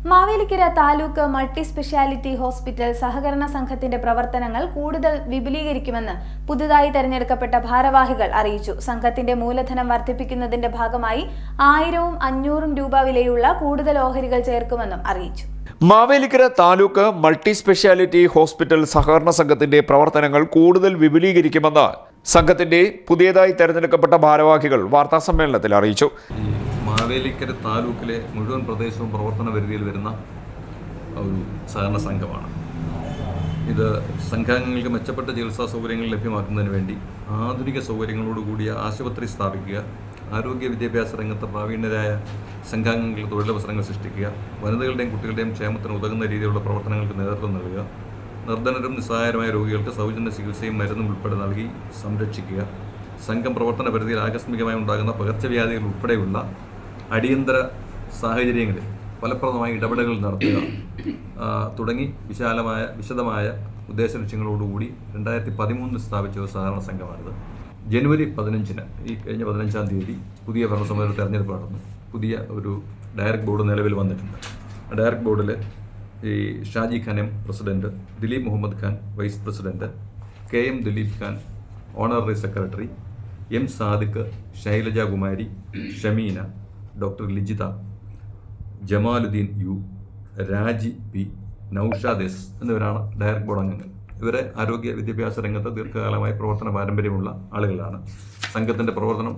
Mavelikkara taluk multi speciality hospital സഹകരണ സംഘത്തിന്റെ പ്രവർത്തനങ്ങൾ കൂടുതൽ വിപുലീകരിക്കുമെന്ന് പുതുതായി തെരഞ്ഞെടുക്കപ്പെട്ട ഭാരവാഹികൾ അറിയിച്ചു. സംഘത്തിന്റെ മൂലധനം വർദ്ധിപ്പിക്കുന്നതിന്റെ ഭാഗമായി 1000-ഉം 500-ഉം രൂപ വിലയുള്ള കൂടുതൽ ഓഹരികൾ ചേർക്കുമെന്നും അറിയിച്ചു. Mavelikkara taluk multi speciality hospital സഹകരണ സംഘത്തിന്റെ പ്രവർത്തനങ്ങൾ കൂടുതൽ വിപുലീകരിക്കുമെന്ന് സംഘത്തിന്റെ പുതിയതായി തെരഞ്ഞെടുക്കപ്പെട്ട ഭാരവാഹികൾ വാർത്താസമ്മേളനത്തിൽ അറിയിച്ചു. മാവേലിക്കര താലൂക്കിലെ മുഴുവൻ പ്രദേശവും പ്രവർത്തന പരിധിയിൽ വരുന്ന ഒരു സഹകരണ സംഘമാണ്. ഇത് സംഘാംഗങ്ങൾക്ക് മെച്ചപ്പെട്ട ചികിത്സാ സൗകര്യങ്ങൾ ലഭ്യമാക്കുന്നതിന് വേണ്ടി ആധുനിക സൗകര്യങ്ങളോടുകൂടിയ ആശുപത്രി സ്ഥാപിക്കുക, ആരോഗ്യ വിദ്യാഭ്യാസ രംഗത്ത് പ്രാവീണ്യരായ സംഘാംഗങ്ങൾക്ക് തൊഴിലവസരങ്ങൾ സൃഷ്ടിക്കുക, വനിതകളുടെയും കുട്ടികളുടെയും ക്ഷേമത്തിന് ഉതകുന്ന രീതിയിലുള്ള പ്രവർത്തനങ്ങൾക്ക് നേതൃത്വം നൽകുക, നിർധനരും നിസ്സഹായരുമായ രോഗികൾക്ക് സൗജന്യ ചികിത്സയും മരുന്നും ഉൾപ്പെടെ നൽകി സംരക്ഷിക്കുക, സംഘം പ്രവർത്തന പരിധിയിൽ ആകസ്മികമായി ഉണ്ടാകുന്ന പകർച്ചവ്യാധികൾ ഉൾപ്പെടെയുള്ള അടിയന്തര സാഹചര്യങ്ങളിൽ ഫലപ്രദമായ ഇടപെടലുകൾ നടത്തുക തുടങ്ങി വിശദമായ ഉദ്ദേശ ലക്ഷ്യങ്ങളോടുകൂടി 2013 സ്ഥാപിച്ച ഒരു സഹകരണ സംഘമാണിത്. ജനുവരി 15-ന് ഈ കഴിഞ്ഞ 15-ാം തീയതി പുതിയ ഭരണസമിതിയുടെ തെരഞ്ഞെടുപ്പ് നടന്നു. പുതിയ ഒരു ഡയറക്ട് ബോർഡ് നിലവിൽ വന്നിട്ടുണ്ട്. ഡയറക്ട് ബോർഡിൽ ഈ Shaji Khan M president, Dileep Muhammad Khan vice president, KM Dileep Khan honorary secretary, M Sadiq, Shailaja Kumari, Shameena, doctor Lijitha, Jamaluddin U, Raji P, Naushad S എന്നിവരാണ് ഡയറക്ട് ബോർഡ് അംഗങ്ങൾ. ഇവരെ ആരോഗ്യ വിദ്യാഭ്യാസ രംഗത്ത് ദീർഘകാലമായി പ്രവർത്തന പാരമ്പര്യമുള്ള ആളുകളാണ്. സംഘത്തിൻ്റെ പ്രവർത്തനം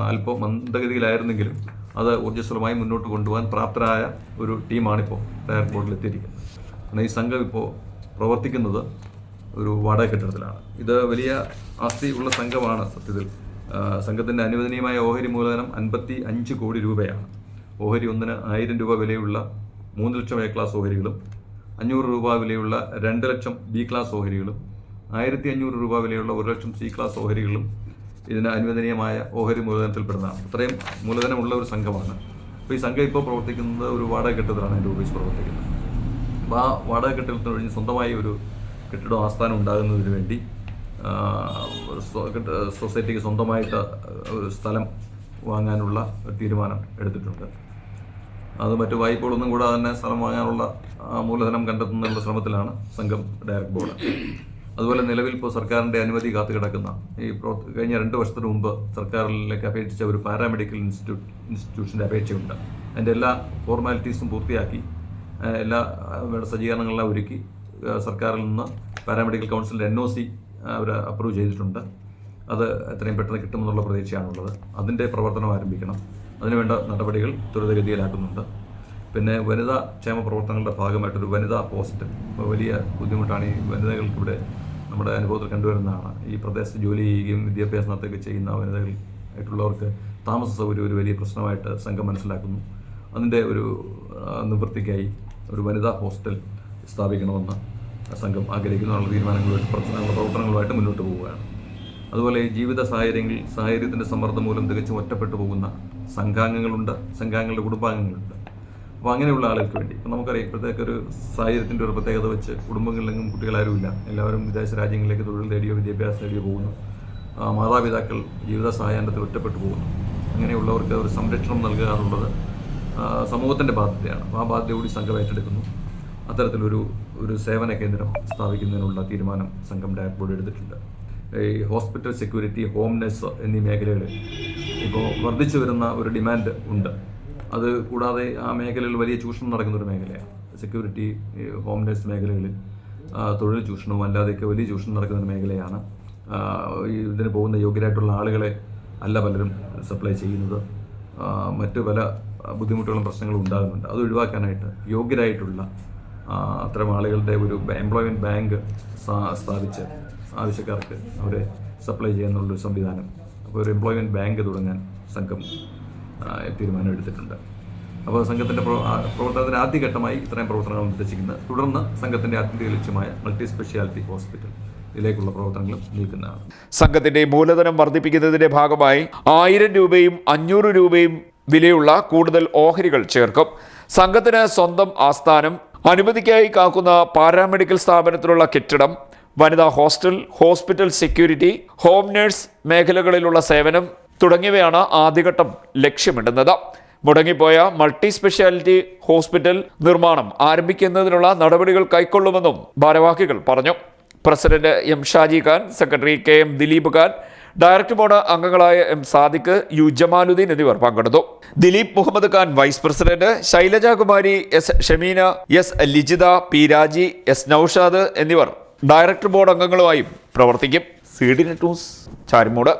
അല്പം മന്ദഗതിയിലായിരുന്നെങ്കിലും അത് ഊർജ്ജസ്വലമായി മുന്നോട്ട് കൊണ്ടുപോകാൻ പ്രാപ്തരായ ഒരു ടീമാണിപ്പോൾ ഡയറക്ട് ബോർഡിൽ എത്തിയിരിക്കുന്നത്. എന്നാൽ ഈ സംഘം ഇപ്പോൾ പ്രവർത്തിക്കുന്നത് ഒരു വാടക കെട്ടിടത്തിലാണ്. ഇത് വലിയ ആസ്തി ഉള്ള സംഘമാണ്. സത്യത്തിൽ സംഘത്തിൻ്റെ അനുവദനീയമായ ഓഹരി മൂലധനം 55 കോടി രൂപയാണ്. ഓഹരി ഒന്നിന് 1000 രൂപ വിലയുള്ള 3 ലക്ഷം A ക്ലാസ് ഓഹരികളും 500 രൂപ വിലയുള്ള 2 ലക്ഷം B ക്ലാസ് ഓഹരികളും 1500 രൂപ വിലയുള്ള 1 ലക്ഷം C ക്ലാസ് ഓഹരികളും ഇതിന് അനുവദനീയമായ ഓഹരി മൂലധനത്തിൽപ്പെടുന്നതാണ്. ഇത്രയും മൂലധനമുള്ള ഒരു സംഘമാണ്. അപ്പോൾ ഈ സംഘം ഇപ്പോൾ പ്രവർത്തിക്കുന്നത് ഒരു വാടക കെട്ടിടത്തിലാണ് എൻ്റെ ഓഫീസ് പ്രവർത്തിക്കുന്നത്. അപ്പോൾ ആ വാടക കെട്ടിടത്തിന് കഴിഞ്ഞ് സ്വന്തമായി ഒരു കെട്ടിടം ആസ്ഥാനം ഉണ്ടാകുന്നതിന് വേണ്ടി സൊസൈറ്റിക്ക് സ്വന്തമായിട്ട് ഒരു സ്ഥലം വാങ്ങാനുള്ള ഒരു തീരുമാനം എടുത്തിട്ടുണ്ട്. അത് മറ്റു വായ്പകളൊന്നും കൂടാതെ തന്നെ സ്ഥലം വാങ്ങാനുള്ള മൂലധനം കണ്ടെത്തുന്നതിനുള്ള ശ്രമത്തിലാണ് സംഘം ഡയറക്ട് ബോർഡ്. അതുപോലെ നിലവിൽ ഇപ്പോൾ സർക്കാരിൻ്റെ അനുമതി കാത്തു കിടക്കുന്ന കഴിഞ്ഞ 2 വർഷത്തിന് മുമ്പ് സർക്കാരിലേക്ക് അപേക്ഷിച്ച ഒരു പാരാമെഡിക്കൽ ഇൻസ്റ്റിറ്റ്യൂഷൻ്റെ അപേക്ഷയുണ്ട്. അതിൻ്റെ എല്ലാ ഫോർമാലിറ്റീസും പൂർത്തിയാക്കി എല്ലാ സജ്ജീകരണങ്ങളെല്ലാം ഒരുക്കി സർക്കാരിൽ നിന്ന് പാരാമെഡിക്കൽ കൗൺസിലിൻ്റെ NOC അവർ അപ്രൂവ് ചെയ്തിട്ടുണ്ട്. അത് എത്രയും പെട്ടെന്ന് കിട്ടുമെന്നുള്ള പ്രതീക്ഷയാണുള്ളത്. അതിൻ്റെ പ്രവർത്തനം ആരംഭിക്കണം. അതിനുവേണ്ട നടപടികൾ ത്വരിതഗതിയിലാക്കുന്നുണ്ട്. പിന്നെ വനിതാ ക്ഷേമ പ്രവർത്തനങ്ങളുടെ ഭാഗമായിട്ടൊരു വനിതാ ഹോസ്റ്റൽ വലിയ ബുദ്ധിമുട്ടാണ് ഈ വനിതകൾക്ക് ഇവിടെ നമ്മുടെ അനുഭവത്തിൽ കണ്ടുവരുന്നതാണ്. ഈ പ്രദേശത്ത് ജോലി ചെയ്യുകയും വിദ്യാഭ്യാസം നടത്തുകയൊക്കെ ചെയ്യുന്ന വനിതകളായിട്ടുള്ളവർക്ക് താമസ സൗകര്യം ഒരു വലിയ പ്രശ്നമായിട്ട് സംഘം മനസ്സിലാക്കുന്നു. അതിൻ്റെ ഒരു നിവൃത്തിക്കായി ഒരു വനിതാ ഹോസ്റ്റൽ സ്ഥാപിക്കണമെന്ന് സംഘം ആഗ്രഹിക്കുന്ന തീരുമാനങ്ങളുമായിട്ട് പ്രവർത്തനങ്ങളുമായിട്ട് മുന്നോട്ട് പോവുകയാണ്. അതുപോലെ ജീവിത സാഹചര്യത്തിൻ്റെ സമ്മർദ്ദം മൂലം തികച്ചും ഒറ്റപ്പെട്ടു പോകുന്ന സംഘാംഗങ്ങളുണ്ട്, സംഘാംഗങ്ങളുടെ കുടുംബാംഗങ്ങളുണ്ട്. അപ്പോൾ അങ്ങനെയുള്ള ആളുകൾക്ക് വേണ്ടി ഇപ്പോൾ നമുക്കറിയാം, ഇപ്പോഴത്തേക്ക് ഒരു സാഹചര്യത്തിൻ്റെ ഒരു പ്രത്യേകത വെച്ച് കുടുംബങ്ങളിലെങ്കിലും കുട്ടികളാരുമില്ല. എല്ലാവരും വിദേശ രാജ്യങ്ങളിലേക്ക് തൊഴിൽ തേടിയോ വിദ്യാഭ്യാസം തേടിയോ പോകുന്നു. മാതാപിതാക്കൾ ജീവിത സായാഹ്നത്തിൽ ഒറ്റപ്പെട്ടു പോകുന്നു. അങ്ങനെയുള്ളവർക്ക് ഒരു സംരക്ഷണം നൽകുക എന്നുള്ളത് സമൂഹത്തിൻ്റെ ബാധ്യതയാണ്. ആ ബാധ്യത കൂടി സംഘം ഏറ്റെടുക്കുന്നു. അത്തരത്തിലൊരു സേവന കേന്ദ്രം സ്ഥാപിക്കുന്നതിനുള്ള തീരുമാനം സംഘം ഡയറക്ട് ബോർഡ് എടുത്തിട്ടുണ്ട്. ഈ ഹോസ്പിറ്റൽ സെക്യൂരിറ്റി, ഹോം നഴ്സ് എന്നീ മേഖലകളിൽ ഇപ്പോൾ വർദ്ധിച്ചു വരുന്ന ഒരു ഡിമാൻഡ് ഉണ്ട്. അത് കൂടാതെ ആ മേഖലയിൽ വലിയ ചൂഷണം നടക്കുന്നൊരു മേഖലയാണ്. സെക്യൂരിറ്റി, ഹോം നഴ്സ് മേഖലകളിൽ തൊഴിൽ ചൂഷണവും അല്ലാതെയൊക്കെ വലിയ ചൂഷണം നടക്കുന്ന മേഖലയാണ്. ഇതിന് പോകുന്ന യോഗ്യരായിട്ടുള്ള ആളുകളെ അല്ല പലരും സപ്ലൈ ചെയ്യുന്നത്. മറ്റു പല ബുദ്ധിമുട്ടുകളും പ്രശ്നങ്ങളും ഉണ്ടാകുന്നുണ്ട്. അത് ഒഴിവാക്കാനായിട്ട് യോഗ്യരായിട്ടുള്ള അത്തരം ആളുകളുടെ ഒരു എംപ്ലോയ്മെൻറ്റ് ബാങ്ക് സ്ഥാപിച്ച് ആവശ്യക്കാർക്ക് അവരെ സപ്ലൈ ചെയ്യാനുള്ളൊരു സംവിധാനം, അപ്പോൾ ഒരു എംപ്ലോയ്മെൻറ്റ് ബാങ്ക് തുടങ്ങാൻ സംഘം തീരുമാനം എടുത്തിട്ടുണ്ട്. അപ്പോൾ സംഘത്തിൻ്റെ പ്രവർത്തനത്തിന് ആദ്യഘട്ടമായി ഇത്രയും പ്രവർത്തനങ്ങൾ നിർദ്ദേശിക്കുന്നത്. തുടർന്ന് സംഘത്തിൻ്റെ ആത്യന്തിക ലക്ഷ്യമായ മൾട്ടി സ്പെഷ്യാലിറ്റി ഹോസ്പിറ്റൽ ഇതിലേക്കുള്ള പ്രവർത്തനങ്ങളും നീക്കുന്നതാണ്. സംഘത്തിന്റെ മൂലധനം വർദ്ധിപ്പിക്കുന്നതിന്റെ ഭാഗമായി 1000 രൂപയും 500 രൂപയും വിലയുള്ള കൂടുതൽ ഓഹരികൾ ചേർക്കും. സംഘത്തിന് സ്വന്തം ആസ്ഥാനം, അനുമതിക്കായി കാക്കുന്ന പാരാമെഡിക്കൽ സ്ഥാപനത്തിലുള്ള കെട്ടിടം, വനിതാ hostel, hospital security, home nurse മേഖലകളിലുള്ള സേവനം തുടങ്ങിയവയാണ് ആദ്യഘട്ടം ലക്ഷ്യമിടുന്നത്. മുടങ്ങിപ്പോയ മൾട്ടി സ്പെഷ്യാലിറ്റി ഹോസ്പിറ്റൽ നിർമ്മാണം ആരംഭിക്കുന്നതിനുള്ള നടപടികൾ കൈക്കൊള്ളുമെന്നും ഭാരവാഹികൾ പറഞ്ഞു. President M Shaji Khan, secretary K M Dileep Khan, director board അംഗങ്ങളായ എം സാദിഖ്, യു ജമാലുദ്ദീൻ എന്നിവർ പങ്കെടുത്തു. Dileep Muhammad Khan vice president, Shailajakumari, S Shameena, S Lijitha, P Raji, S Naushad എന്നിവർ ഡയറക്ടർ ബോർഡ് അംഗങ്ങളുമായും പ്രവർത്തിക്കും. CDNet news, Charimood.